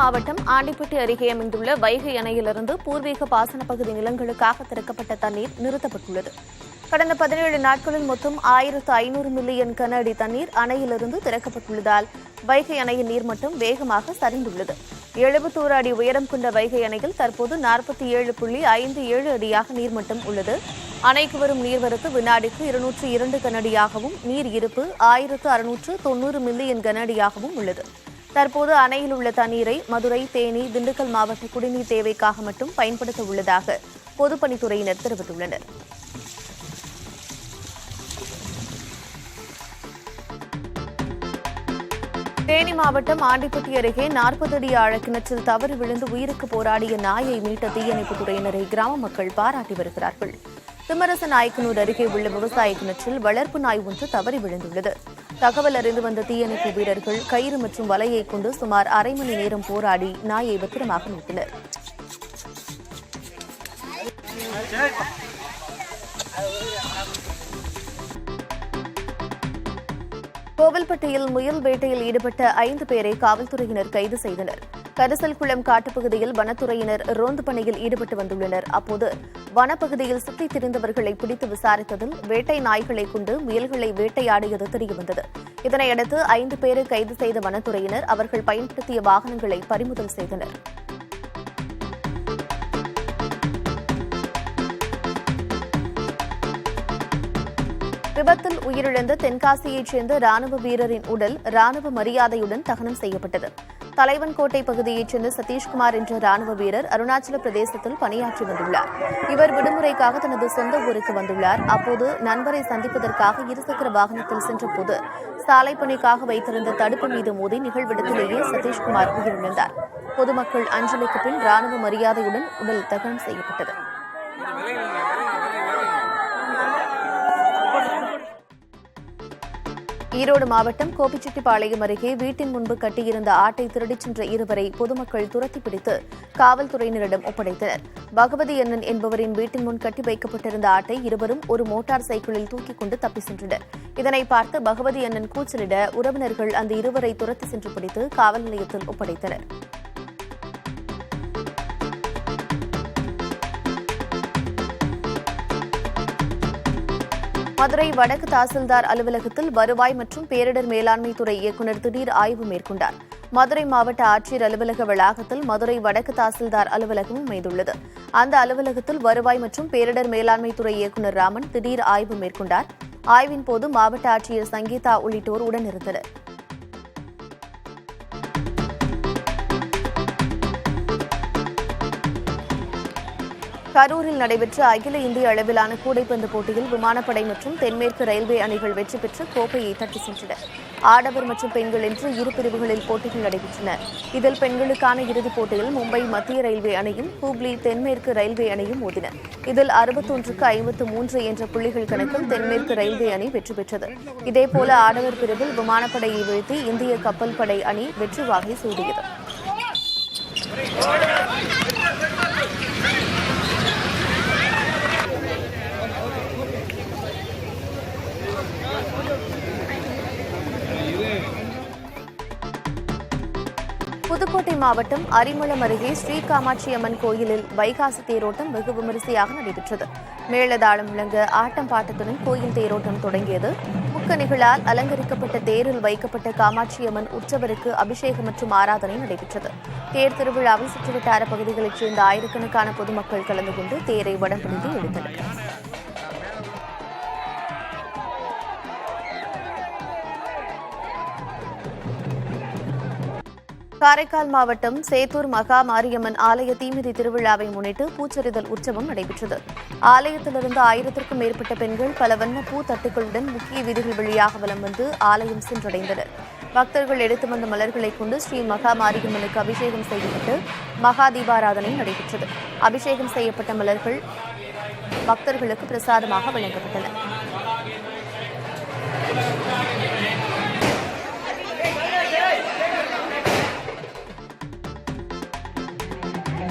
மாவட்டம் ஆண்டிப்பட்டி அருகே அமைந்துள்ள வைகை அணையிலிருந்து பூர்வீக பாசன பகுதி நிலங்களுக்காக திறக்கப்பட்ட தண்ணீர் நிறுத்தப்பட்டுள்ளது. கடந்த 17 நாட்களில் மொத்தம் 1500 மில்லியன் கன அடி தண்ணீர் அணையிலிருந்து திறக்கப்பட்டுள்ளதால் வைகை அணையின் நீர்மட்டம் வேகமாக சரிந்துள்ளது. 71 அடி உயரம் கொண்ட வைகை அணையில் தற்போது 47.57 அடியாக நீர்மட்டம் உள்ளது. அணைக்கு வரும் நீர்வரத்து வினாடிக்கு 202 கனஅடியாகவும் நீர் இருப்பு 1690 மில்லியன் கனஅடியாகவும் உள்ளது. தற்போது அணையில் உள்ள தண்ணீரை மதுரை, தேனி, திண்டுக்கல் மாவட்ட குடிநீர் தேவைக்காக மட்டும் பயன்படுத்த உள்ளதாக பொதுப்பணித்துறையினர் தெரிவித்துள்ளனர். தேனி மாவட்டம் ஆண்டிப்பட்டி அருகே 40 அடி ஆழ கிணற்றில் தவறி விழுந்து உயிருக்கு போராடிய நாயை மீட்ட தீயணைப்புத் துறையினரை கிராம மக்கள் பாராட்டி வருகிறார்கள். திம்மரச நாயக்கனூர் அருகே உள்ள விவசாய கிணற்றில் வளர்ப்பு நாய் ஒன்று தவறி விழுந்துள்ளது. தகவல் அறிந்து வந்த தீயணைப்பு வீரர்கள் கயிறு மற்றும் வலையை கொண்டு சுமார் அரை மணி நேரம் போராடி நாயை பத்திரமாக மீட்டனர். கோவில்பட்டியில் முயல் வேட்டையில் ஈடுபட்ட 5 பேரை காவல்துறையினர் கைது செய்தனர். கரிசல்குளம் காட்டுப்பகுதியில் வனத்துறையினர் ரோந்து பணியில் ஈடுபட்டு வந்துள்ளனர். அப்போது வனப்பகுதியில் சுற்றித் திரிந்தவர்களை பிடித்து விசாரித்ததில் வேட்டை நாய்களை கொண்டு முயல்களை வேட்டையாடியது தெரியவந்தது. இதனையடுத்து 5 பேரை கைது செய்த வனத்துறையினர் அவர்கள் பயன்படுத்திய வாகனங்களை பறிமுதல் செய்தனர். விபத்தில் உயிரிழந்த தென்காசியைச் சேர்ந்த ராணுவ வீரரின் உடல் ராணுவ மரியாதையுடன் தகனம் செய்யப்பட்டது. தலைவன்கோட்டை பகுதியைச் சேர்ந்த சதீஷ்குமார் என்ற ராணுவ வீரர் அருணாச்சல பிரதேசத்தில் பணியாற்றி வந்துள்ளார். இவர் விடுமுறைக்காக தனது சொந்த ஊருக்கு வந்துள்ளார். அப்போது நண்பரை சந்திப்பதற்காக இருசக்கர வாகனத்தில் சென்றபோது சாலை பணிக்காக வைத்திருந்த தடுப்பு மீது மோதி நிகழ்விடத்திலேயே சதீஷ்குமார் உயிரிழந்தார். பொதுமக்கள் அஞ்சலிக்கு பின் ராணுவ மரியாதையுடன் உடல் தகனம் செய்யப்பட்டது. ஈரோடு மாவட்டம் கோபிச்செட்டிப்பாளையம் அருகே வீட்டின் முன்பு கட்டியிருந்த ஆட்டை திருடிச் சென்ற இருவரை பொதுமக்கள் துரத்தி பிடித்து காவல்துறையினரிடம் ஒப்படைத்தனர். பகவதி அண்ணன் என்பவரின் வீட்டின் முன் கட்டி வைக்கப்பட்டிருந்த ஆட்டை இருவரும் ஒரு மோட்டார் சைக்கிளில் தூக்கிக் கொண்டு தப்பி சென்றனர். இதனை பார்த்து பகவதி அண்ணன் கூச்சலிட உறவினர்கள் அந்த இருவரை துரத்தி சென்று பிடித்து காவல் நிலையத்தில் ஒப்படைத்தனர். மதுரை வடக்கு தாசில்தார் அலுவலகத்தில் வருவாய் மற்றும் பேரிடர் மேலாண்மை துறை இயக்குநர் திடீர் ஆய்வு மேற்கொண்டார். மதுரை மாவட்ட ஆட்சியர் அலுவலக வளாகத்தில் மதுரை வடக்கு தாசில்தார் அலுவலகமும் அமைந்துள்ளது. அந்த அலுவலகத்தில் வருவாய் மற்றும் பேரிடர் மேலாண்மை துறை இயக்குநர் ராமன் திடீர் ஆய்வு மேற்கொண்டார். ஆய்வின் போது மாவட்ட ஆட்சியர் சங்கீதா உள்ளிட்டோர் உடனிருந்தனர். கரூரில் நடைபெற்ற அகில இந்திய அளவிலான கூடைப்பந்து போட்டியில் விமானப்படை மற்றும் தென்மேற்கு ரயில்வே அணிகள் வெற்றி பெற்று கோப்பையை தட்டிச் சென்றன. ஆடவர் மற்றும் பெண்கள் என்று இரு பிரிவுகளில் போட்டிகள் நடைபெற்றன. இதில் பெண்களுக்கான இறுதிப் போட்டியில் மும்பை மத்திய ரயில்வே அணியும் ஹூப்ளி தென்மேற்கு ரயில்வே அணியும் மோதின. இதில் 61-53 என்ற புள்ளிகள் கணக்கில் தென்மேற்கு ரயில்வே அணி வெற்றி பெற்றது. இதேபோல ஆடவர் பிரிவில் விமானப்படையை வீழ்த்தி இந்திய கப்பல் படை அணி வெற்றி வாகை சூடியது. புதுக்கோட்டை மாவட்டம் அரிமளம் அருகே ஸ்ரீ காமாட்சி அம்மன் கோயிலில் வைகாசி தேரோட்டம் வெகு விமரிசையாக நடைபெற்றது. மேளதாளம் முழங்க ஆட்டம் பாட்டத்துடன் கோயில் தேரோட்டம் தொடங்கியது. முக்கணிகளால் அலங்கரிக்கப்பட்ட தேரில் வைக்கப்பட்ட காமாட்சி அம்மன் உற்சவருக்கு அபிஷேகம் மற்றும் ஆராதனை நடைபெற்றது. தேர் திருவிழாவில் சுற்றுவட்டார பகுதிகளைச் சேர்ந்த ஆயிரக்கணக்கான பொதுமக்கள் கலந்து கொண்டு தேரை வடம் பிடித்து இழுத்தனர். காரைக்கால் மாவட்டம் சேத்தூர் மகா மாரியம்மன் ஆலய தீமிதி திருவிழாவை முன்னிட்டு பூச்செறிதல் உற்சவம் நடைபெற்றது. ஆலயத்திலிருந்து 1000க்கும் மேற்பட்ட பெண்கள் பல வண்ண பூ தட்டுகளுடன் முக்கிய வீதிகள் வழியாக வலம் வந்து ஆலயம் சென்றடைந்தனர். பக்தர்கள் எடுத்து வந்த மலர்களை கொண்டு ஸ்ரீ மகா மாரியம்மனுக்கு அபிஷேகம் செய்யப்பட்டு மகா தீபாராதனை நடைபெற்றது. அபிஷேகம் செய்யப்பட்ட மலர்கள் பக்தர்களுக்கு பிரசாதமாக வழங்கப்பட்டன.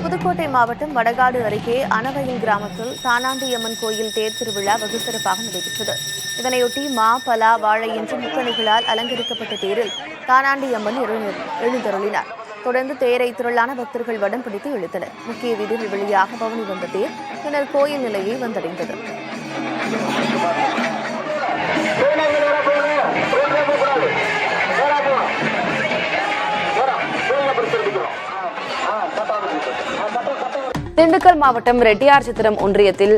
புதுக்கோட்டை மாவட்டம் வடகாடு அருகே அனவயல் கிராமத்தில் தானாண்டியம்மன் கோயில் தேர் திருவிழா வெகு சிறப்பாக நடைபெற்றது. இதனையொட்டி மா, பலா, வாழை என்று முக்கணிகளால் அலங்கரிக்கப்பட்ட தேரில் தானாண்டியம்மன் எழுந்தருளினார். தொடர்ந்து தேரை திரளான பக்தர்கள் வடம் பிடித்து இழுத்தனர். முக்கிய வீதிகள் வழியாக பவனி வந்த தேர் பின்னர் கோயில் நிலையை வந்தடைந்தது. திண்டுக்கல் மாவட்டம் ரெட்டியார்சத்திரம் ஒன்றியத்தில்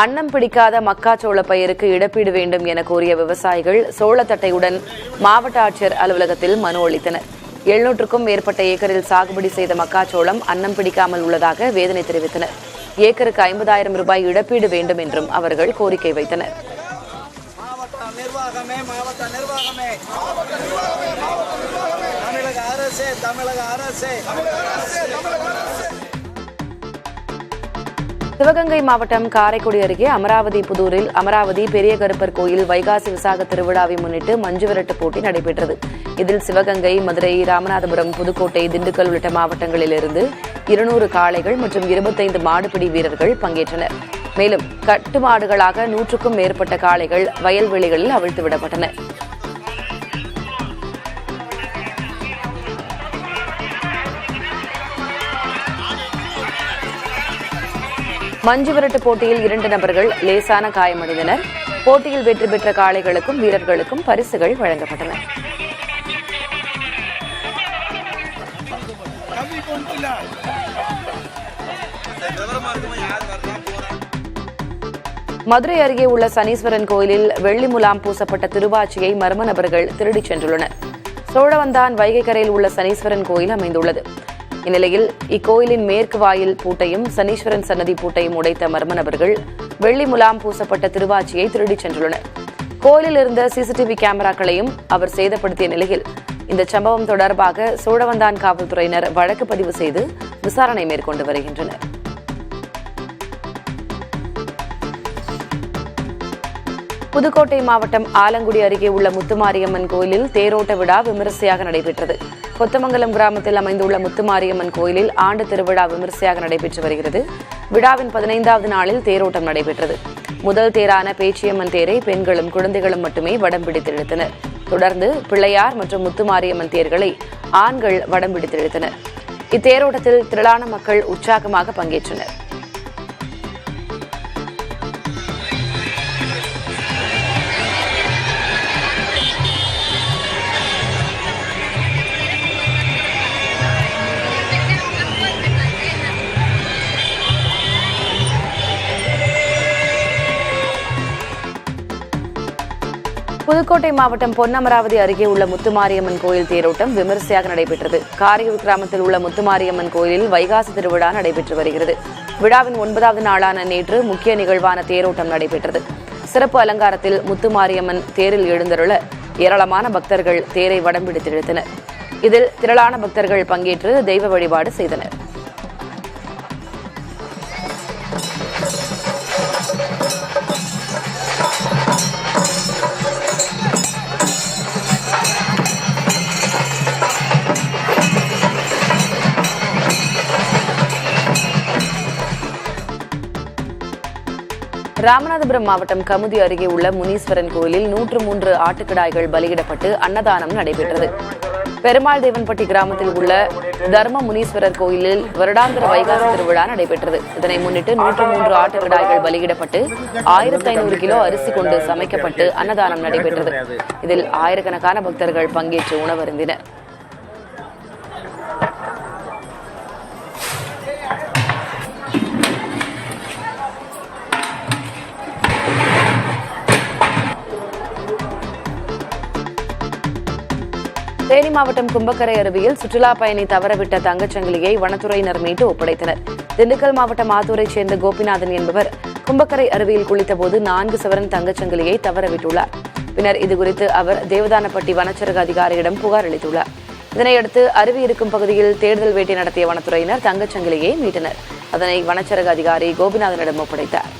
அன்னம் பிடிக்காத மக்காச்சோள பயிருக்கு இழப்பீடு வேண்டும் என கோரிய விவசாயிகள் சோளத்தட்டையுடன் மாவட்ட ஆட்சியர் அலுவலகத்தில் மனு அளித்தனர். 700க்கும் மேற்பட்ட ஏக்கரில் சாகுபடி செய்த மக்காச்சோளம் அன்னம் பிடிக்காமல் உள்ளதாக வேதனை தெரிவித்தனர். ஏக்கருக்கு 50,000 ரூபாய் இழப்பீடு வேண்டும் என்றும் அவர்கள் கோரிக்கை வைத்தனர். சிவகங்கை மாவட்டம் காரைக்குடி அருகே அமராவதி புதூரில் அமராவதி பெரிய கருப்பர் கோயில் வைகாசி விசாக திருவிழாவை முன்னிட்டு மஞ்சுவிரட்டு போட்டி நடைபெற்றது. இதில் சிவகங்கை, மதுரை, ராமநாதபுரம், புதுக்கோட்டை, திண்டுக்கல் உள்ளிட்ட மாவட்டங்களிலிருந்து 200 காளைகள் மற்றும் 25 மாடுபிடி வீரர்கள் பங்கேற்றனர். மேலும் கட்டுமாடுகளாக 100க்கும் மேற்பட்ட காளைகள் வயல்வெளிகளில் அவிழ்த்துவிடப்பட்டன. மஞ்சு விரட்டு போட்டியில் 2 நபர்கள் லேசான காயமடைந்தனர். போட்டியில் வெற்றி பெற்ற காளைகளுக்கும் வீரர்களுக்கும் பரிசுகள் வழங்கப்பட்டன. மதுரை அருகே உள்ள சனீஸ்வரன் கோயிலில் வெள்ளி முலாம் பூசப்பட்ட திருவாச்சியை மர்ம நபர்கள் திருடிச் சென்றுள்ளனர். சோழவந்தான் வைகை கரையில் உள்ள சனீஸ்வரன் கோயில் அமைந்துள்ளது. இந்நிலையில் இக்கோயிலின் மேற்கு வாயில் பூட்டையும் சனீஸ்வரன் சன்னதி பூட்டையும் உடைத்த மர்ம நபர்கள் வெள்ளி முலாம் பூசப்பட்ட திருவாச்சியை திருடிச் சென்றுள்ளனர். கோயிலில் இருந்த சிசிடிவி கேமராக்களையும் அவர் சேதப்படுத்திய நிலையில் இந்த சம்பவம் தொடர்பாக சோழவந்தான் காவல்துறையினர் வழக்கு பதிவு செய்து விசாரணை மேற்கொண்டு வருகின்றனர். புதுக்கோட்டை மாவட்டம் ஆலங்குடி அருகே உள்ள முத்துமாரியம்மன் கோயிலில் தேரோட்ட விழா விமரிசையாக நடைபெற்றது. கொத்தமங்கலம் கிராமத்தில் அமைந்துள்ள முத்துமாரியம்மன் கோயிலில் ஆண்டு திருவிழா விமரிசையாக நடைபெற்று வருகிறது. விழாவின் 15வது நாளில் தேரோட்டம் நடைபெற்றது. முதல் தேரான பேச்சியம்மன் தேரை பெண்களும் குழந்தைகளும் மட்டுமே வடம் பிடித்து இழுத்தனர். தொடர்ந்து பிள்ளையார் மற்றும் முத்துமாரியம்மன் தேர்களை ஆண்கள் வடம் பிடித்து இழுத்தனர். இத்தேரோட்டத்தில் திரளான மக்கள் உற்சாகமாக பங்கேற்றனர். புதுக்கோட்டை மாவட்டம் பொன்னமராவதி அருகே உள்ள முத்துமாரியம்மன் கோயில் தேரோட்டம் விமரிசையாக நடைபெற்றது. காரையூர் கிராமத்தில் உள்ள முத்துமாரியம்மன் கோயிலில் வைகாசி திருவிழா நடைபெற்று வருகிறது. விழாவின் 9வது நாளான நேற்று முக்கிய நிகழ்வான தேரோட்டம் நடைபெற்றது. சிறப்பு அலங்காரத்தில் முத்துமாரியம்மன் தேரில் எழுந்தருள ஏராளமான பக்தர்கள் தேரை வடம் பிடித்து இழுத்தனர். இதில் திரளான பக்தர்கள் பங்கேற்று தெய்வ வழிபாடு செய்தனர். ராமநாதபுரம் மாவட்டம் கமுதி அருகே உள்ள முனீஸ்வரன் கோயிலில் 103 ஆட்டுக்கிடாய்கள் பலியிடப்பட்டு அன்னதானம் நடைபெற்றது. பெருமாள் தேவன்பட்டி கிராமத்தில் உள்ள தர்ம முனீஸ்வரர் கோயிலில் வருடாந்திர வைகாசி திருவிழா நடைபெற்றது. இதனை முன்னிட்டு 103 ஆட்டுக்கிடாய்கள் பலியிடப்பட்டு 1500 கிலோ அரிசி கொண்டு சமைக்கப்பட்டு அன்னதானம் நடைபெற்றது. இதில் ஆயிரக்கணக்கான பக்தர்கள் பங்கேற்று உணவருந்தினர். தேனி மாவட்டம் கும்பக்கரை அருவியில் சுற்றுலா பயணி தவறவிட்ட தங்கச்சங்கிலியை வனத்துறையினர் மீட்டு ஒப்படைத்தனர். திண்டுக்கல் மாவட்டம் ஆத்தூரைச் சேர்ந்த கோபிநாதன் என்பவர் கும்பக்கரை அருவியில் குளித்தபோது 4 சவரன் தங்கச்சங்கிலியை தவறவிட்டுள்ளார். பின்னர் இதுகுறித்து அவர் தேவதானப்பட்டி வனச்சரக அதிகாரியிடம் புகார் அளித்துள்ளார். இதனையடுத்து அருவி இருக்கும் பகுதியில் தேடுதல் வேட்டை நடத்திய வனத்துறையினர் தங்கச்சங்கிலியை மீட்டனர். அதனை வனச்சரக அதிகாரி கோபிநாதனிடம் ஒப்படைத்தார்.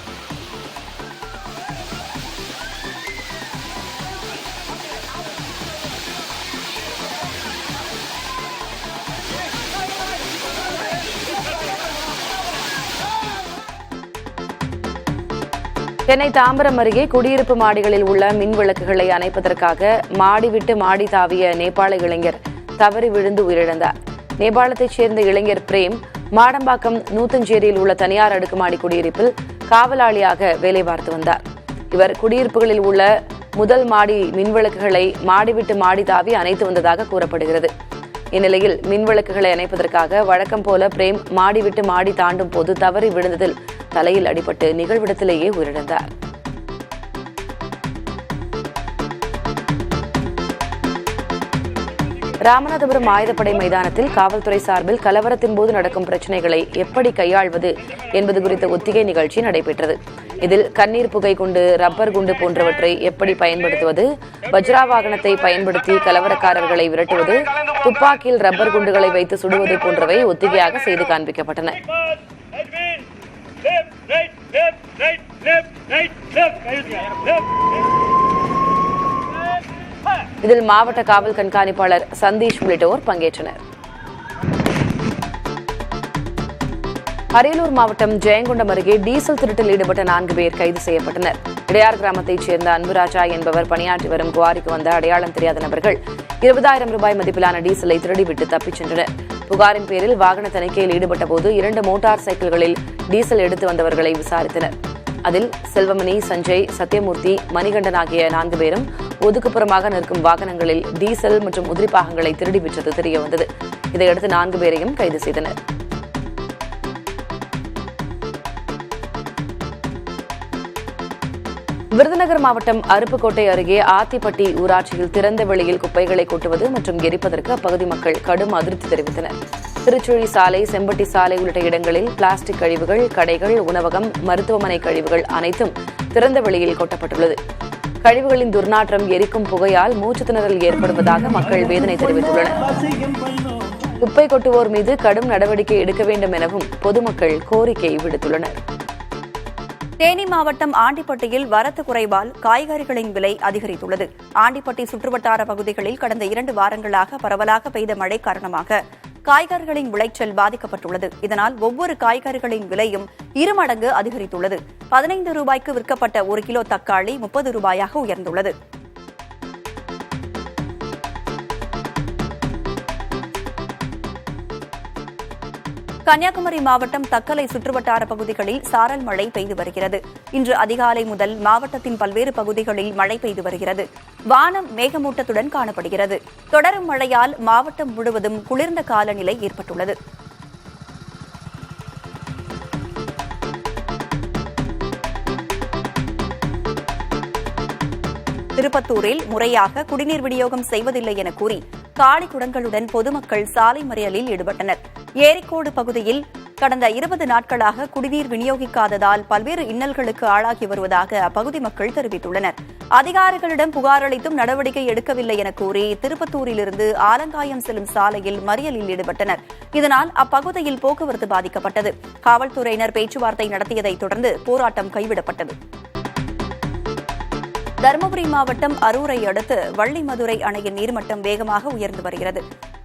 சென்னை தாம்பரம் அருகே குடியிருப்பு மாடிகளில் உள்ள மின் விளக்குகளை அணைப்பதற்காக மாடி விட்டு மாடி தாவிய நேபாள இளைஞர் தவறி விழுந்து உயிரிழந்தார். நேபாளத்தைச் சேர்ந்த இளைஞர் பிரேம் மாடம்பாக்கம் நூத்தஞ்சேரியில் உள்ள தனியார் அடுக்குமாடி குடியிருப்பில் காவலாளியாக வேலை பார்த்து வந்தார். இவர் குடியிருப்புகளில் உள்ள முதல் மாடி மின்விளக்குகளை மாடி விட்டு மாடி தாவி அணைத்து வந்ததாக கூறப்படுகிறது. இந்நிலையில் மின்விளக்குகளை அணைப்பதற்காக வழக்கம் போல பிரேம் மாடி விட்டு மாடி தாண்டும் போது தவறி விழுந்ததில் தலையில் அடிபட்டு நிகழ்விடத்திலேயே உயிரிழந்தார். ராமநாதபுரம் ஆயுதப்படை மைதானத்தில் காவல்துறை சார்பில் கலவரத்தின் போது நடக்கும் பிரச்சினைகளை எப்படி கையாள்வது என்பது குறித்த ஒத்திகை நிகழ்ச்சி நடைபெற்றது. இதில் கண்ணீர் புகை குண்டு, ரப்பர் குண்டு போன்றவற்றை எப்படி பயன்படுத்துவது, வஜ்ரா வாகனத்தை பயன்படுத்தி கலவரக்காரர்களை விரட்டுவது, துப்பாக்கியில் ரப்பர் குண்டுகளை வைத்து சுடுவது போன்றவை ஒத்திகையாக செய்து காண்பிக்கப்பட்டன. இதில் மாவட்ட காவல் கண்காணிப்பாளர் சந்தீஷ் உள்ளிட்டோர் பங்கேற்றனர். அரியலூர் மாவட்டம் ஜெயங்கொண்டம் அருகே டீசல் திருட்டில் ஈடுபட்ட 4 பேர் கைது செய்யப்பட்டனர். இடையார் கிராமத்தைச் சேர்ந்த அன்புராஜா என்பவர் பணியாற்றி வரும் குவாரிக்கு வந்த அடையாளம் தெரியாத நபர்கள் 20,000 ரூபாய் மதிப்பிலான டீசலை திருடிவிட்டு தப்பிச் சென்றனர். புகாரின் பேரில் வாகன தணிக்கையில் ஈடுபட்ட போது 2 மோட்டார் சைக்கிள்களில் டீசல் எடுத்து வந்தவர்களை விசாரித்தனர். அதில் செல்வமணி, சஞ்சய், சத்யமூர்த்தி, மணிகண்டன் ஆகிய 4 பேரும் ஒதுக்குப்புறமாக நிற்கும் வாகனங்களில் டீசல் மற்றும் உதிரி பாகங்களை திருடி விற்றது தெரியவந்தது. இதையடுத்து 4 பேரையும் கைது செய்தனர். விருதுநகர் மாவட்டம் அருப்புக்கோட்டை அருகே ஆத்திப்பட்டி ஊராட்சியில் திறந்த வெளியில் குப்பைகளை கொட்டுவது மற்றும் எரிப்பதற்கு அப்பகுதி மக்கள் கடும் அதிருப்தி தெரிவித்தனர். திருச்சுழி சாலை, செம்பட்டி சாலை உள்ளிட்ட இடங்களில் பிளாஸ்டிக் கழிவுகள், கடைகள், உணவகம், மருத்துவமனை கழிவுகள் அனைத்தும் திறந்த வெளியில் கொட்டப்பட்டுள்ளது. கழிவுகளின் துர்நாற்றம், எரிக்கும் புகையால் மூச்சு திணறல் ஏற்படுவதாக மக்கள் வேதனை தெரிவித்துள்ளனர். குப்பை கொட்டுவோர் மீது கடும் நடவடிக்கை எடுக்க வேண்டும் எனவும் பொதுமக்கள் கோரிக்கை விடுத்துள்ளனர். தேனி மாவட்டம் ஆண்டிப்பட்டியில் வரத்து குறைவால் காய்கறிகளின் விலை அதிகரித்துள்ளது. ஆண்டிப்பட்டி சுற்றுவட்டார பகுதிகளில் கடந்த 2 வாரங்களாக பரவலாக பெய்த மழை காரணமாக காய்கறிகளின் விளைச்சல் பாதிக்கப்பட்டுள்ளது. இதனால் ஒவ்வொரு காய்கறிகளின் விலையும் 2 மடங்கு அதிகரித்துள்ளது. 15 ரூபாய்க்கு விற்கப்பட்ட 1 கிலோ தக்காளி 30 ரூபாயாக உயர்ந்துள்ளது. கன்னியாகுமரி மாவட்டம் தக்கலை சுற்றுவட்டார பகுதிகளில் சாரல் மழை பெய்து வருகிறது. இன்று அதிகாலை முதல் மாவட்டத்தின் பல்வேறு பகுதிகளில் மழை பெய்து வருகிறது. வானம் மேகமூட்டத்துடன் காணப்படுகிறது. தொடரும் மழையால் மாவட்டம் முழுவதும் குளிர்ந்த காலநிலை ஏற்பட்டுள்ளது. திருப்பத்தூரில் முறையாக குடிநீர் விநியோகம் செய்வதில்லை என கூறி காலி குடங்களுடன் பொதுமக்கள் சாலை மறியலில் ஈடுபட்டனர். ஏரிக்கோடு பகுதியில் கடந்த 20 நாட்களாக குடிநீர் விநியோகிக்காததால் பல்வேறு இன்னல்களுக்கு ஆளாகி வருவதாக அப்பகுதி மக்கள் தெரிவித்துள்ளனர். அதிகாரிகளிடம் புகார் அளித்தும் நடவடிக்கை எடுக்கவில்லை என கூறி திருப்பத்தூரிலிருந்து ஆலங்காயம் செல்லும் சாலையில் மறியலில் ஈடுபட்டனர். இதனால் அப்பகுதியில் போக்குவரத்து பாதிக்கப்பட்டது. காவல்துறையினர் பேச்சுவார்த்தை நடத்தியதைத் தொடர்ந்து போராட்டம் கைவிடப்பட்டது. தருமபுரி மாவட்டம் அரூரை அடுத்து வள்ளிமதுரை அணையின் நீர்மட்டம் வேகமாக உயர்ந்து வருகிறது.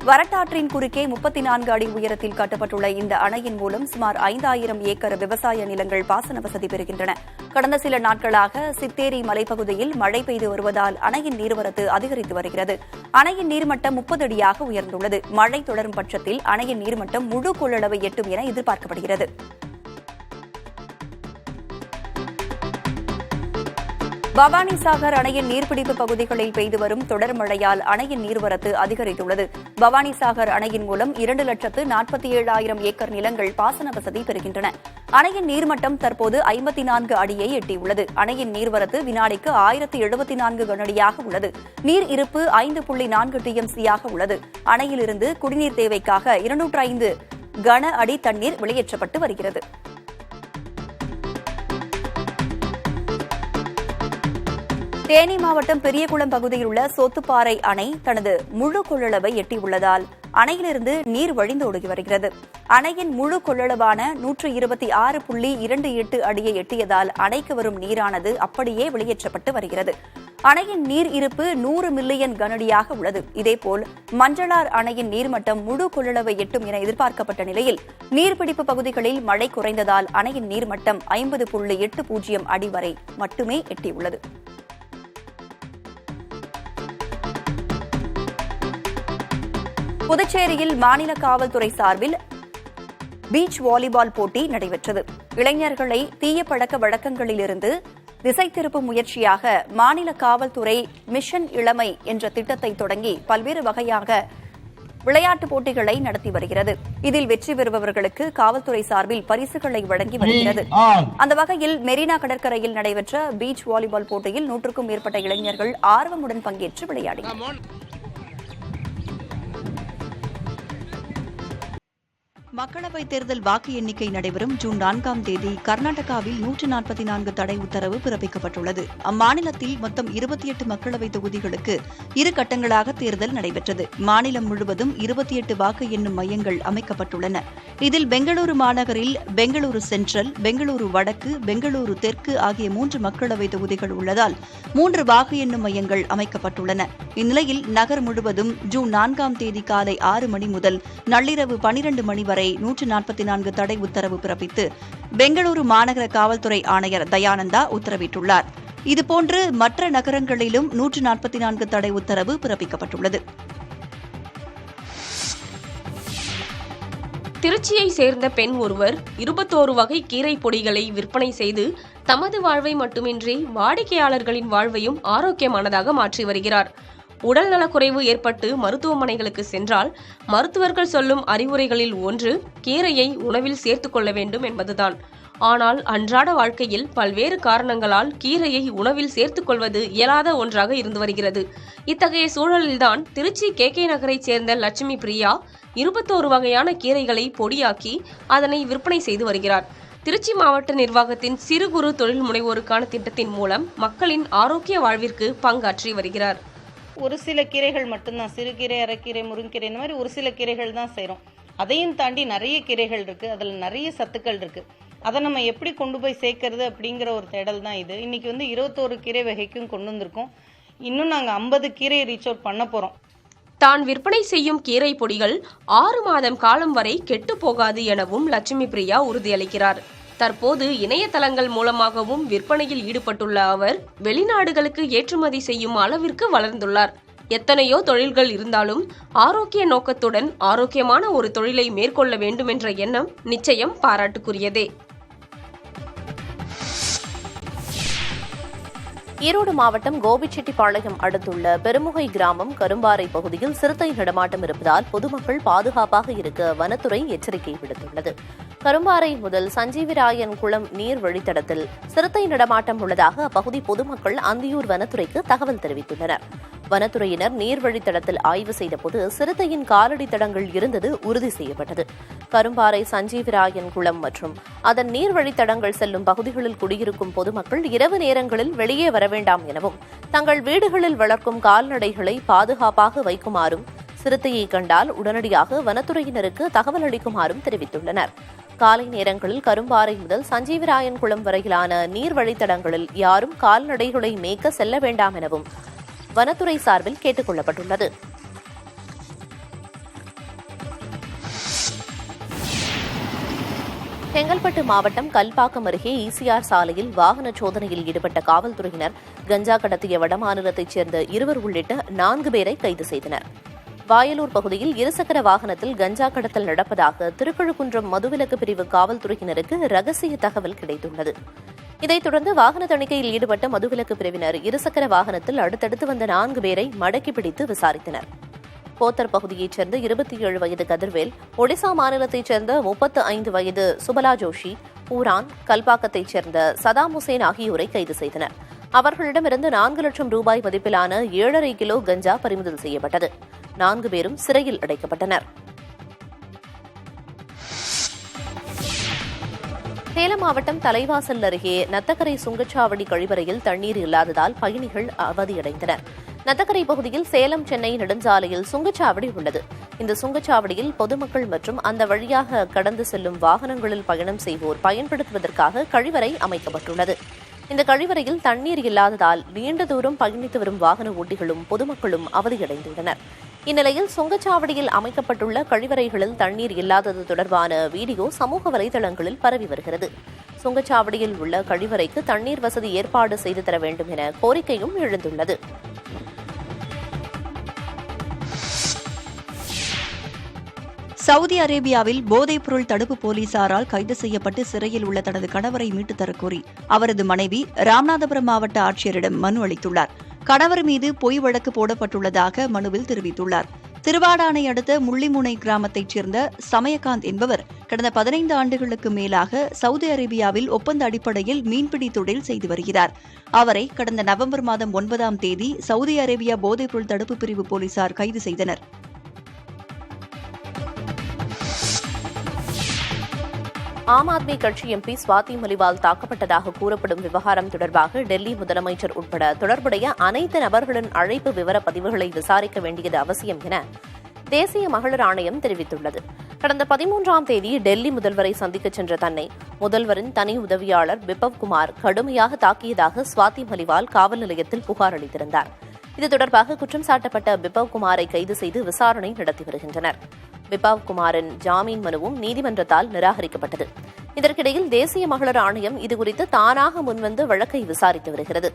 வரட்டாற்றின் குறுக்கே 34 அடி உயரத்தில் கட்டப்பட்டுள்ள இந்த அணையின் மூலம் சுமார் 5,000 ஏக்கர் விவசாய நிலங்கள் பாசன வசதி பெறுகின்றன. கடந்த சில நாட்களாக சித்தேரி மலைப்பகுதியில் மழை பெய்து வருவதால் அணையின் நீர்வரத்து அதிகரித்து வருகிறது. அணையின் நீர்மட்டம் 30 அடியாக உயர்ந்துள்ளது. மழை தொடரும் பட்சத்தில் அணையின் நீர்மட்டம் முழு கொள்ளளவை எட்டும் என எதிர்பார்க்கப்படுகிறது. பவானிசாகர் அணையின் நீர்பிடிப்பு பகுதிகளில் பெய்து வரும் தொடர் மழையால் அணையின் நீர்வரத்து அதிகரித்துள்ளது. பவானிசாகர் அணையின் மூலம் 2,47,000 ஏக்கர் நிலங்கள் பாசன வசதி பெறுகின்றன. அணையின் நீர்மட்டம் தற்போது 54 அடியை எட்டியுள்ளது. அணையின் நீர்வரத்து வினாடிக்கு 1074 கனஅடியாக உள்ளது. நீர் இருப்பு 5.4 TMC-யாக உள்ளது. அணையிலிருந்து குடிநீர் தேவைக்காக 205 கன அடி தண்ணீர் வெளியேற்றப்பட்டு வருகிறது. தேனி மாவட்டம் பெரியகுளம் பகுதியில் உள்ள சோத்துப்பாறை அணை தனது முழு கொள்ளளவை எட்டியுள்ளதால் அணையிலிருந்து நீர் வழிந்தோடி வருகிறது. அணையின் முழு கொள்ளளவான 126.28 அடியை எட்டியதால் அணைக்கு வரும் நீரானது அப்படியே வெளியேற்றப்பட்டு வருகிறது. அணையின் நீர் இருப்பு 100 மில்லியன் கனஅடியாக உள்ளது. இதேபோல் மஞ்சளார் அணையின் நீர்மட்டம் முழு கொள்ளளவை எட்டும் என எதிர்பார்க்கப்பட்ட நிலையில் நீர்பிடிப்பு பகுதிகளில் மழை குறைந்ததால் அணையின் நீர்மட்டம் 50.80 அடி வரை மட்டுமே எட்டியுள்ளது. புதுச்சேரியில் மாநில காவல்துறை சார்பில் பீச் வாலிபால் போட்டி நடைபெற்றது. இளைஞர்களை தீய பழக்க வழக்கங்களிலிருந்து திசை திருப்பும் முயற்சியாக மாநில காவல்துறை மிஷன் இளமை என்ற திட்டத்தை தொடங்கி பல்வேறு வகையாக விளையாட்டுப் போட்டிகளை நடத்தி வருகிறது. இதில் வெற்றி பெறுபவர்களுக்கு காவல்துறை சார்பில் பரிசுகளை வழங்கி வருகிறது. அந்த வகையில் மெரினா கடற்கரையில் நடைபெற்ற பீச் வாலிபால் போட்டியில் 100க்கும் மேற்பட்ட இளைஞர்கள் ஆர்வமுடன் பங்கேற்று விளையாடினர். மக்களவைத் தேர்தல் வாக்கு எண்ணிக்கை நடைபெறும் ஜூன் 4ஆம் தேதி கர்நாடகாவில் 144 தடை உத்தரவு பிறப்பிக்கப்பட்டுள்ளது. அம்மாநிலத்தில் மொத்தம் 28 மக்களவைத் தொகுதிகளுக்கு 2 கட்டங்களாக தேர்தல் நடைபெற்றது. மாநிலம் முழுவதும் 28 வாக்கு எண்ணும் மையங்கள் அமைக்கப்பட்டுள்ளன. இதில் பெங்களூரு மாநகரில் பெங்களூரு சென்ட்ரல், பெங்களூரு வடக்கு, பெங்களூரு தெற்கு ஆகிய 3 மக்களவைத் தொகுதிகள் உள்ளதால் 3 வாக்கு எண்ணும் மையங்கள் அமைக்கப்பட்டுள்ளன. இந்நிலையில் நகர் முழுவதும் ஜூன் 4ஆம் தேதி காலை 6 மணி முதல் நள்ளிரவு 12 மணி வரை 144 தடை உத்தரவு பிறப்பித்து பெங்களூரு மாநகர காவல்துறை ஆணையர் தயானந்தா உத்தரவிட்டுள்ளார். இதுபோன்று மற்ற நகரங்களிலும் 144 தடை உத்தரவு பிறப்பிக்கப்பட்டுள்ளது. திருச்சியை சேர்ந்த பெண் ஒருவர் 21 வகை கீரை பொடிகளை விற்பனை செய்து தமது வாழ்வை மட்டுமின்றி வாடிக்கையாளர்களின் வாழ்வையும் ஆரோக்கியமானதாக மாற்றி வருகிறார். உடல் நலக்குறைவு ஏற்பட்டு மருத்துவமனைகளுக்கு சென்றால் மருத்துவர்கள் சொல்லும் அறிவுரைகளில் ஒன்று கீரையை உணவில் சேர்த்துக் கொள்ள வேண்டும் என்பதுதான். ஆனால் அன்றாட வாழ்க்கையில் பல்வேறு காரணங்களால் கீரையை உணவில் சேர்த்துக் கொள்வது இயலாத ஒன்றாக இருந்து வருகிறது. இத்தகைய சூழலில்தான் திருச்சி KK நகரைச் சேர்ந்த லட்சுமி பிரியா 21 வகையான கீரைகளை பொடியாக்கி அதனை விற்பனை செய்து வருகிறார். திருச்சி மாவட்ட நிர்வாகத்தின் சிறு குறு தொழில் முனைவோருக்கான திட்டத்தின் மூலம் மக்களின் ஆரோக்கிய வாழ்விற்கு பங்காற்றி வருகிறார். ஒரு சில கீரைகள் மட்டும்தான், சிறுகீரை, அரைக்கீரை, முருங்கீரை, இந்த மாதிரி ஒரு சில கீரைகள் தான் செய்கிறோம். அதையும் தாண்டி நிறைய கீரைகள் இருக்குது, அதில் நிறைய சத்துக்கள் இருக்குது. அதை நம்ம எப்படி கொண்டு போய் சேர்க்கறது அப்படிங்கிற ஒரு தேடல் தான் இது. இன்றைக்கி 21 கீரை வகைக்கும் கொண்டு வந்திருக்கோம். இன்னும் நாங்கள் 50 கீரையை ரீச் அவுட் பண்ண போகிறோம். தான் விற்பனை செய்யும் கீரை பொடிகள் 6 மாதம் காலம் வரை கெட்டு போகாது எனவும் லட்சுமி பிரியா உறுதியளிக்கிறார். தற்போது இணையதளங்கள் மூலமாகவும் விற்பனையில் ஈடுபட்டுள்ள அவர் வெளிநாடுகளுக்கு ஏற்றுமதி செய்யும் அளவிற்கு வளர்ந்துள்ளார். எத்தனையோ தொழில்கள் இருந்தாலும் ஆரோக்கிய நோக்கத்துடன் ஆரோக்கியமான ஒரு தொழிலை மேற்கொள்ள வேண்டும் என்ற எண்ணம் நிச்சயம் பாராட்டுக்குரியதே. ஈரோடு மாவட்டம் கோபிச்செட்டிப்பாளையம் அடுத்துள்ள பெருமுகை கிராமம் கரும்பாறை பகுதியில் சிறுத்தை நடமாட்டம் இருப்பதால் பொதுமக்கள் பாதுகாப்பாக இருக்க வனத்துறை எச்சரிக்கை விடுத்துள்ளது. கரும்பாறை முதல் சஞ்சீவிராயன் குளம் நீர் வழித்தடத்தில் சிறுத்தை நடமாட்டம் உள்ளதாக அப்பகுதி பொதுமக்கள் அந்தியூர் வனத்துறைக்கு தகவல் தெரிவித்துள்ளனர். வனத்துறையினர் நீர் வழித்தடத்தில் ஆய்வு செய்தபோது சிறுத்தையின் காலடி தடங்கள் இருந்தது உறுதி செய்யப்பட்டது. கரும்பாறை சஞ்சீவிராயன் குளம் மற்றும் அதன் நீர் வழித்தடங்கள் செல்லும் பகுதிகளில் குடியிருக்கும் பொதுமக்கள் இரவு நேரங்களில் வெளியே வர வேண்டாம் எனவும் தங்கள் வீடுகளில் வளர்க்கும் கால்நடைகளை பாதுகாப்பாக வைக்குமாறும் சிறுத்தையை கண்டால் உடனடியாக வனத்துறையினருக்கு தகவல் அளிக்குமாறும் தெரிவித்துள்ளனர். காலை நேரங்களில் கரும்பாறை முதல் சஞ்சீவிராயன் குளம் வரையிலான நீர் வழித்தடங்களில் யாரும் கால்நடைகளை மேய்க்க செல்ல வேண்டாம் எனவும் வனத்துறை சார்பில் கேட்டுக் கொள்ளப்பட்டுள்ளது. செங்கல்பட்டு மாவட்டம் கல்பாக்கம் அருகே ECR சாலையில் வாகன சோதனையில் ஈடுபட்ட காவல்துறையினர் கஞ்சா கடத்திய வடமாநிலத்தைச் சேர்ந்த 2 உள்ளிட்ட 4 பேரை கைது செய்தனர். வாயலூர் பகுதியில் இருசக்கர வாகனத்தில் கஞ்சா கடத்தல் நடப்பதாக திருக்கழுக்குன்றம் மதுவிலக்கு பிரிவு காவல்துறையினருக்கு ரகசிய தகவல் கிடைத்துள்ளது. இதைத் தொடர்ந்து வாகன தணிக்கையில் ஈடுபட்ட மதுவிலக்கு பிரிவினர் இருசக்கர வாகனத்தில் அடுத்தடுத்து வந்த 4 பேரை மடக்கி பிடித்து விசாரித்தனர். போத்தர் பகுதியைச் சேர்ந்த 27 வயது கதிர்வேல், ஒடிசா மாநிலத்தைச் சேர்ந்த 35 வயது சுபலா ஜோஷி, பூரான், கல்பாக்கத்தைச் சேர்ந்த சதாம் ஹுசேன் ஆகியோரை கைது செய்தனர். அவர்களிடமிருந்து 4 லட்சம் ரூபாய் மதிப்பிலான 7.5 கிலோ கஞ்சா பறிமுதல் செய்யப்பட்டது. 4 பேரும் சிறையில் அடைக்கப்பட்டனர். சேலம் மாவட்டம் தலைவாசல் அருகே நத்தக்கரை சுங்கச்சாவடி கழிவறையில் தண்ணீர் இல்லாததால் பயணிகள் அவதியடைந்தனர். நத்தக்கரை பகுதியில் சேலம் சென்னை நெடுஞ்சாலையில் சுங்கச்சாவடி உள்ளது. இந்த சுங்கச்சாவடியில் பொதுமக்கள் மற்றும் அந்த வழியாக கடந்து செல்லும் வாகனங்களில் பயணம் செய்வோர் பயன்படுத்துவதற்காக கழிவறை அமைக்கப்பட்டுள்ளது. இந்த கழிவறையில் தண்ணீர் இல்லாததால் நீண்ட தூரம் பயணித்து வரும் வாகன ஓட்டிகளும் பொதுமக்களும் அவதியடைந்துள்ளனர். இந்நிலையில் சுங்கச்சாவடியில் அமைக்கப்பட்டுள்ள கழிவறைகளில் தண்ணீர் இல்லாதது தொடர்பான வீடியோ சமூக வலைதளங்களில் பரவி வருகிறது. சுங்கச்சாவடியில் உள்ள கழிவறைக்கு தண்ணீர் வசதி ஏற்பாடு செய்து தர வேண்டும் என கோரிக்கையும் எழுந்துள்ளது. சவுதி அரேபியாவில் போதைப்பொருள் தடுப்பு போலீசாரால் கைது செய்யப்பட்டு சிறையில் உள்ள தனது கணவரை மீட்டுத் தரக்கோரி அவரது மனைவி ராமநாதபுரம் மாவட்ட ஆட்சியரிடம் மனு அளித்துள்ளார். கணவர் மீது பொய் வழக்கு போடப்பட்டுள்ளதாக மனுவில் தெரிவித்துள்ளார். திருவாடானை அடுத்த முள்ளிமுனை கிராமத்தைச் சேர்ந்த சமயகாந்த் என்பவர் கடந்த 15 ஆண்டுகளுக்கு மேலாக சவுதி அரேபியாவில் ஒப்பந்த அடிப்படையில் மீன்பிடி தொழில் செய்து வருகிறார். அவரை கடந்த நவம்பர் மாதம் 9ஆம் தேதி சவுதி அரேபியா போதைப்பொருள் தடுப்பு பிரிவு போலீசார் கைது செய்தனர். ஆம் ஆத்மி கட்சி எம்பி ஸ்வாதி மலிவால் தாக்கப்பட்டதாக கூறப்படும் விவகாரம் தொடர்பாக டெல்லி முதலமைச்சர் உட்பட தொடர்புடைய அனைத்து நபர்களின் அழைப்பு விவர பதிவுகளை விசாரிக்க வேண்டியது அவசியம் என தேசிய மகளிர் ஆணையம் தெரிவித்துள்ளது. கடந்த 13ஆம் தேதி டெல்லி முதல்வரை சந்திக்க சென்ற தன்னை முதல்வரின் தனி உதவியாளர் பிபவ் குமார் கடுமையாக தாக்கியதாக ஸ்வாதி மலிவால் காவல் நிலையத்தில் புகார் அளித்திருந்தார். இது தொடர்பாக குற்றம் சாட்டப்பட்ட பிபவ் குமாரை கைது செய்து விசாரணை நடத்தி வருகின்றனர். பிபவ் குமாரின் ஜாமீன் மனுவும் நீதிமன்றத்தால் நிராகரிக்கப்பட்டது. இதற்கிடையில் தேசிய மகளிர் ஆணையம் இதுகுறித்து தானாக முன்வந்து வழக்கை விசாரித்து வருகிறது.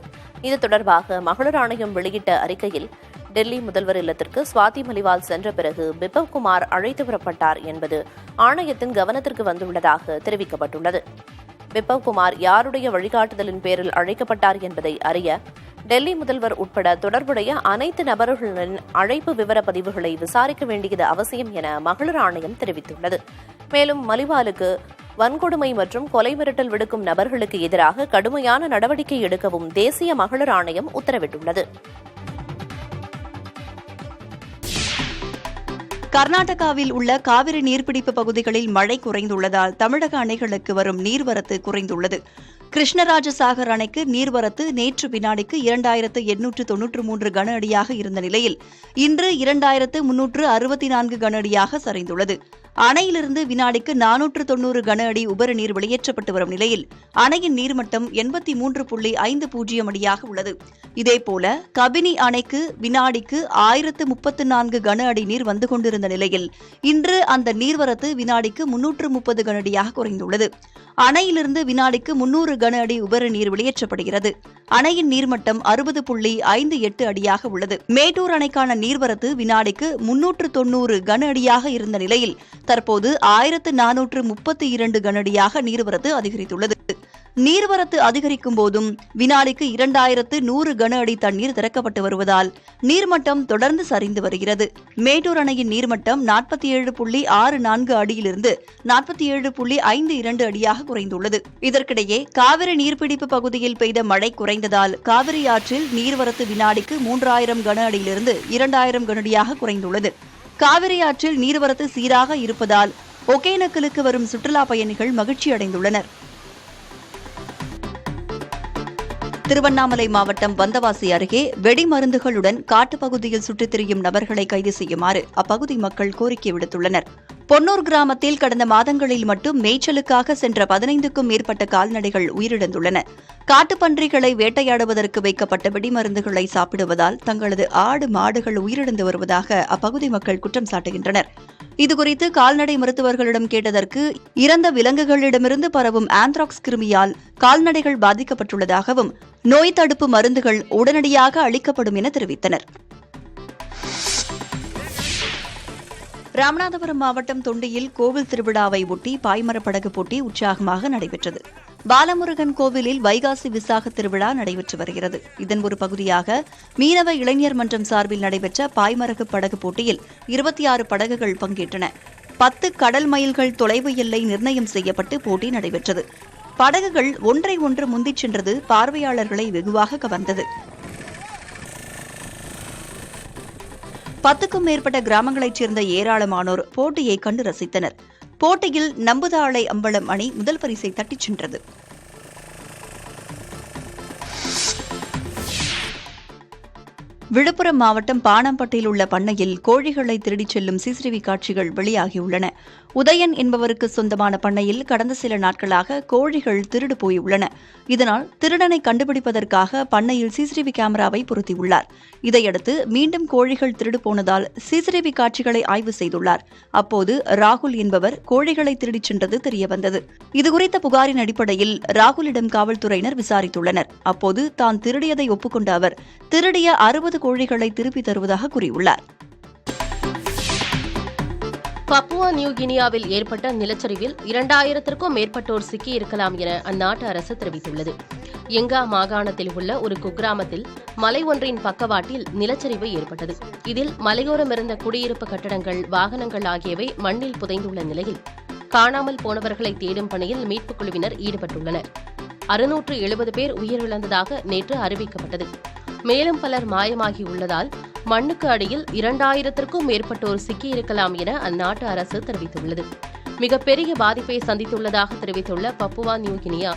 இது தொடர்பாக மகளிர் ஆணையம் வெளியிட்ட அறிக்கையில் டெல்லி முதல்வர் இல்லத்திற்கு ஸ்வாதி மலிவால் சென்ற பிறகு பிபவ் குமார் அழைத்து வரப்பட்டார் என்பது ஆணையத்தின் கவனத்திற்கு வந்துள்ளதாக தெரிவிக்கப்பட்டுள்ளது. பிபவ் குமார் யாருடைய வழிகாட்டுதலின் பேரில் அழைக்கப்பட்டார் என்பதை அறிய டெல்லி முதல்வர் உட்பட தொடர்புடைய அனைத்து நபர்களின் அழைப்பு விவர பதிவுகளை விசாரிக்க வேண்டியது அவசியம் என மகளிர் ஆணையம் தெரிவித்துள்ளது. மேலும் மலிவாலுக்கு வன்கொடுமை மற்றும் கொலை மிரட்டல் விடுக்கும் நபர்களுக்கு எதிராக கடுமையான நடவடிக்கை எடுக்கவும் தேசிய மகளிர் ஆணையம் உத்தரவிட்டுள்ளது. கர்நாடகாவில் உள்ள காவிரி நீர்பிடிப்பு பகுதிகளில் மழை குறைந்துள்ளதால் தமிழக அணைகளுக்கு வரும் நீர்வரத்து குறைந்துள்ளது. கிருஷ்ணராஜசாகர் அணைக்கு நீர்வரத்து நேற்று வினாடிக்கு 2893 கன அடியாக இருந்த நிலையில் இன்று 2364 கன அடியாக சரிந்துள்ளது. அணையிலிருந்து வினாடிக்கு 490 கன அடி உபரி நீர் வெளியேற்றப்பட்டு வரும் நிலையில் அணையின் நீர்மட்டம் 83.50 அடியாக உள்ளது. இதேபோல கபினி அணைக்கு வினாடிக்கு 1034 கன அடி நீர் வந்து கொண்டிருந்த நிலையில் இன்று அந்த நீர்வரத்து வினாடிக்கு 330 கன அடியாக குறைந்துள்ளது. அணையிலிருந்து வினாடிக்கு 300 கன அடி உபரி நீர் வெளியேற்றப்படுகிறது. அணையின் நீர்மட்டம் 60.58 அடியாக உள்ளது. மேட்டூர் அணைக்கான நீர்வரத்து வினாடிக்கு 390 கன அடியாக இருந்த நிலையில் தற்போது 1432 கன அடியாக நீர்வரத்து அதிகரித்துள்ளது. நீர்வரத்து அதிகரிக்கும் போதும் வினாடிக்கு 2100 கன அடி தண்ணீர் திறக்கப்பட்டு வருவதால் நீர்மட்டம் தொடர்ந்து சரிந்து வருகிறது. மேட்டூர் அணையின் நீர்மட்டம் 47.64 அடியிலிருந்து 47.52 அடியாக குறைந்துள்ளது. இதற்கிடையே காவிரி நீர்பிடிப்பு பகுதியில் பெய்த மழை குறைந்ததால் காவிரி ஆற்றில் நீர்வரத்து வினாடிக்கு 3000 கன அடியிலிருந்து 2000 கன அடியாக குறைந்துள்ளது. காவிரி ஆற்றில் நீர்வரத்து சீராக இருப்பதால் ஒகேனக்கலுக்கு வரும் சுற்றுலா பயணிகள் மகிழ்ச்சி அடைந்துள்ளனர். திருவண்ணாமலை மாவட்டம் வந்தவாசி அருகே வெடிமருந்துகளுடன் காட்டுப்பகுதியில் சுற்றித் திரியும் நபர்களை கைது செய்யுமாறு அப்பகுதி மக்கள் கோரிக்கை விடுத்துள்ளனர். பொன்னூர் கிராமத்தில் கடந்த மாதங்களில் மட்டும் மேய்ச்சலுக்காக சென்ற 15க்கும் மேற்பட்ட கால்நடைகள் உயிரிழந்துள்ளன. காட்டுப்பன்றிகளை வேட்டையாடுவதற்கு வைக்கப்பட்ட வெடிமருந்துகளை சாப்பிடுவதால் தங்களது ஆடு மாடுகள் உயிரிழந்து வருவதாக அப்பகுதி மக்கள் குற்றம் சாட்டுகின்றனர். இதுகுறித்து கால்நடை மருத்துவர்களிடம் கேட்டதற்கு இறந்த விலங்குகளிடமிருந்து பரவும் ஆந்த்ராக்ஸ் கிருமியால் கால்நடைகள் பாதிக்கப்பட்டுள்ளதாகவும் நோய் தடுப்பு மருந்துகள் உடனடியாக அளிக்கப்படும் என தெரிவித்தனர். ராமநாதபுரம் மாவட்டம் தொண்டியில் கோவில் திருவிழாவை ஒட்டி பாய்மரப்படகு போட்டி உற்சாகமாக நடைபெற்றது. பாலமுருகன் கோவிலில் வைகாசி விசாக திருவிழா நடைபெற்று வருகிறது. இதன் ஒரு பகுதியாக மீனவ இளைஞர் மன்றம் சார்பில் நடைபெற்ற பாய்மரகு படகு போட்டியில் 26 படகுகள் பங்கேற்றன. 10 கடல் மைல்கள் தொலைவு எல்லை நிர்ணயம் செய்யப்பட்டு போட்டி நடைபெற்றது. படகுகள் ஒன்றை ஒன்று முந்திச் சென்றது பார்வையாளர்களை வெகுவாக கவர்ந்தது. 10க்கும் மேற்பட்ட கிராமங்களைச் சேர்ந்த ஏராளமானோர் போட்டியை கண்டு ரசித்தனர். போட்டியில் நம்புதாளை அம்பலம் அணி முதல் பரிசை தட்டிச் சென்றது. விழுப்புரம் மாவட்டம் பாணம்பட்டியில் உள்ள பண்ணையில் கோழிகளை திருடிச் செல்லும் சிசிடிவி காட்சிகள் வெளியாகியுள்ளன. உதயன் என்பவருக்கு சொந்தமான பண்ணையில் கடந்த சில நாட்களாக கோழிகள் திருடு போயுள்ளன. இதனால் திருடனை கண்டுபிடிப்பதற்காக பண்ணையில் சிசிடிவி கேமராவை பொருத்தியுள்ளார். இதையடுத்து மீண்டும் கோழிகள் திருடு போனதால் சிசிடிவி காட்சிகளை ஆய்வு செய்துள்ளார். அப்போது ராகுல் என்பவர் கோழிகளை திருடிச் சென்றது தெரியவந்தது. இதுகுறித்த புகாரின் அடிப்படையில் ராகுலிடம் காவல்துறையினர் விசாரித்துள்ளனர். அப்போது தான் திருடியதை ஒப்புக்கொண்ட அவர் திருடிய 60 கோழிகளை திருப்பித் தருவதாக கூறியுள்ளார். பப்புவா நியூ கினியாவில் ஏற்பட்ட நிலச்சரிவில் 2000த்திற்கும் மேற்பட்டோர் சிக்கியிருக்கலாம் என அந்நாட்டு அரசு தெரிவித்துள்ளது. எங்கா மாகாணத்தில் உள்ள ஒரு குக்கிராமத்தில் மலை ஒன்றின் பக்கவாட்டில் நிலச்சரிவு ஏற்பட்டது. இதில் மலையோரமிருந்த குடியிருப்பு கட்டடங்கள், வாகனங்கள் ஆகியவை மண்ணில் புதைந்துள்ள நிலையில் காணாமல் போனவர்களை தேடும் பணியில் மீட்புக் குழுவினர் ஈடுபட்டுள்ளனர். 670 பேர் உயிரிழந்ததாக நேற்று அறிவிக்கப்பட்டது. மேலும் பலர் மாயமாகியுள்ளதால் மண்ணுக்கு அடியில் 2000த்திற்கும் மேற்பட்டோர் சிக்கியிருக்கலாம் என அந்நாட்டு அரசு தெரிவித்துள்ளது. மிகப்பெரிய பாதிப்பை சந்தித்துள்ளதாக தெரிவித்துள்ள பப்புவா நியூ கினியா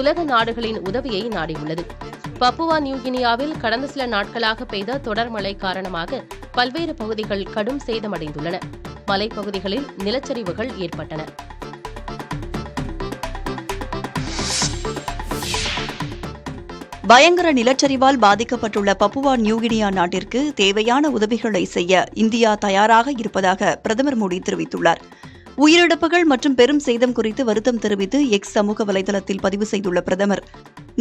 உலக நாடுகளின் உதவியை நாடியுள்ளது. பப்புவா நியூ கினியாவில் கடந்த சில நாட்களாக பெய்த தொடர் மழை காரணமாக பல்வேறு பகுதிகள் கடும் சேதமடைந்துள்ளன. மலைப்பகுதிகளில் நிலச்சரிவுகள் ஏற்பட்டன. பயங்கர நிலச்சரிவால் பாதிக்கப்பட்டுள்ள பப்புவா நியூகினியா நாட்டிற்கு தேவையான உதவிகளை செய்ய இந்தியா தயாராக இருப்பதாக பிரதமர் மோடி தெரிவித்துள்ளார். உயிரிழப்புகள் மற்றும் பெரும் சேதம் குறித்து வருத்தம் தெரிவித்து எக்ஸ் சமூக வலைதளத்தில் பதிவு செய்துள்ள பிரதமர்,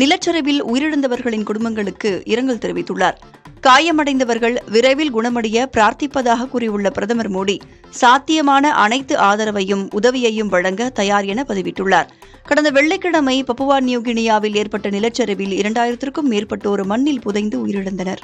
நிலச்சரிவில் உயிரிழந்தவர்களின் குடும்பங்களுக்கு இரங்கல் தெரிவித்துள்ளார். காயமடைந்தவர்கள் விரைவில் குணமடைய பிரார்த்திப்பதாக கூறியுள்ள பிரதமர் மோடி, சாத்தியமான அனைத்து ஆதரவையும் உதவியையும் வழங்க தயார் என பதிவிட்டுள்ளார். கடந்த வெள்ளிக்கிழமை பப்புவா நியூகினியாவில் ஏற்பட்ட நிலச்சரிவில் 2000த்திற்கும் மேற்பட்டோர் மண்ணில் புதைந்து உயிரிழந்தனர்.